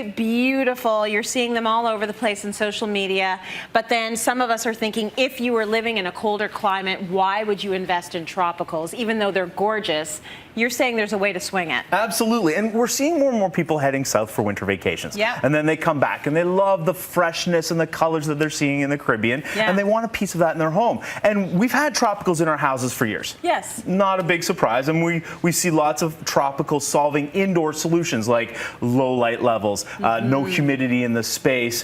very beautiful. You're seeing them all over the place in social media. But then some of us are thinking, if you were living in a colder climate, why would you invest in tropicals? Even though they're gorgeous, you're saying there's a way to swing it. Absolutely. And we're seeing more and more people heading south for winter vacations. Yeah. And then they come back and they love the freshness and the colors that they're seeing in the Caribbean. Yeah. And they want a piece of that in their home. And we've had tropicals in our houses for years. Yes. Not a big surprise. And we see lots of tropicals solving indoor solutions like low light levels, no humidity in the space,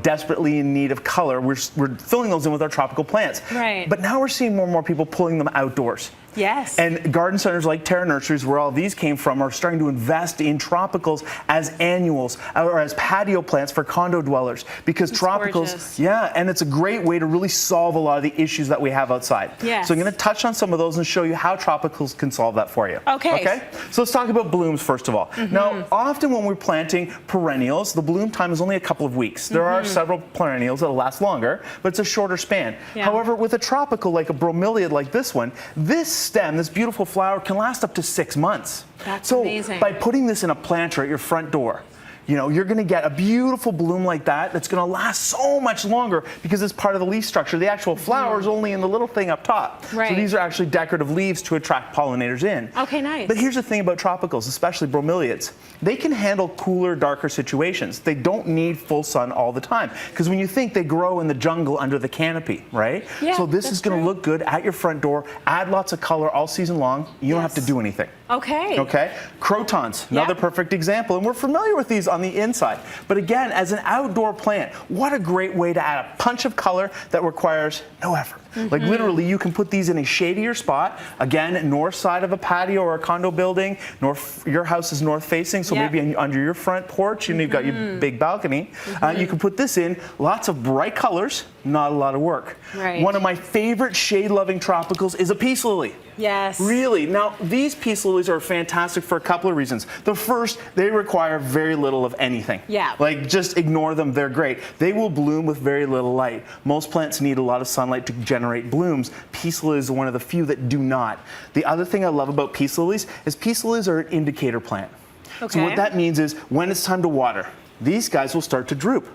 desperately in need of color. We're filling those in with our tropical plants. Right. But now we're seeing more and more people pulling them outdoors. Yes. And garden centers like Terra Nurseries, where all these came from, are starting to invest in tropicals as annuals or as patio plants for condo dwellers, because It's tropicals, gorgeous. yeah, and it's a great way to really solve a lot of the issues that we have outside. Yes. So I'm going to touch on some of those and show you how tropicals can solve that for you. Okay. So let's talk about blooms first of all. Now, often when we're planting perennials, the bloom time is only a couple of weeks. There are several perennials that'll last longer, but it's a shorter span. Yeah. However, with a tropical like a bromeliad like this one, this stem, this beautiful flower, can last up to 6 months. That's so amazing. by putting this in a planter at your front door, you're going to get a beautiful bloom like that that's going to last so much longer because it's part of the leaf structure. The actual flower is only in the little thing up top. Right. So these are actually decorative leaves to attract pollinators in. Okay, nice. But here's the thing about tropicals, especially bromeliads. They can handle cooler, darker situations. They don't need full sun all the time. Because when you think they grow in the jungle under the canopy, right? Yeah, so this is going to true. look good at your front door, add lots of color all season long. You don't have to do anything. Okay. Okay. Crotons, another perfect example. And we're familiar with these on the inside. But again, as an outdoor plant, what a great way to add a punch of color that requires no effort. Like literally, you can put these in a shadier spot. Again, north side of a patio or a condo building. Your house is north facing, so maybe under your front porch, and you've got your big balcony. You can put this in. Lots of bright colors, not a lot of work. Right. One of my favorite shade-loving tropicals is a peace lily. Yes. Really. Now, these peace lilies are fantastic for a couple of reasons. The first, they require very little of anything. Yeah. Like, just ignore them. They're great. They will bloom with very little light. Most plants need a lot of sunlight to generate blooms. Peace lilies are one of the few that do not. The other thing I love about peace lilies is peace lilies are an indicator plant. Okay. So what that means is when it's time to water, these guys will start to droop.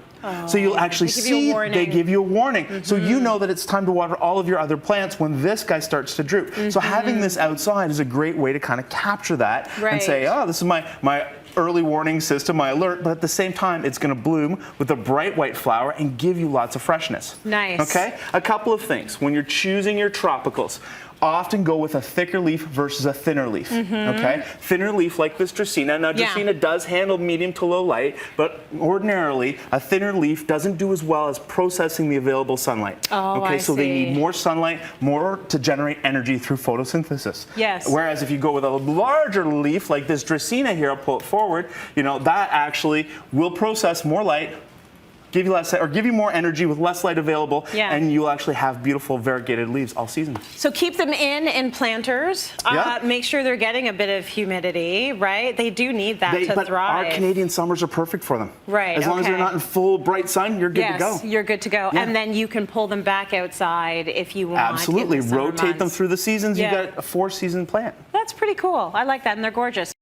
So you'll actually see they give you a warning. So you know that it's time to water all of your other plants when this guy starts to droop. So having this outside is a great way to kind of capture that and say, oh, this is my early warning system, my alert, but at the same time, it's going to bloom with a bright white flower and give you lots of freshness. Nice. Okay? A couple of things. When you're choosing your tropicals, often go with a thicker leaf versus a thinner leaf. Okay? Thinner leaf like this Dracaena. Now, Dracaena does handle medium to low light, but ordinarily, a thinner leaf doesn't do as well as processing the available sunlight. Okay, so they need more sunlight, more to generate energy through photosynthesis. Yes. Whereas if you go with a larger leaf like this Dracaena here, I'll pull it forward, that actually will process more light, give you less, or give you more energy with less light available, and you'll actually have beautiful variegated leaves all season. So keep them in planters. Make sure they're getting a bit of humidity, right? They do need that to but thrive. Our Canadian summers are perfect for them. Right. As long as they're not in full bright sun, you're good to go. Yes, you're good to go. Yeah. And then you can pull them back outside if you want. Absolutely. In the summer Rotate them months. through the seasons. You've got a 4-season plant. That's pretty cool. I like that, and they're gorgeous.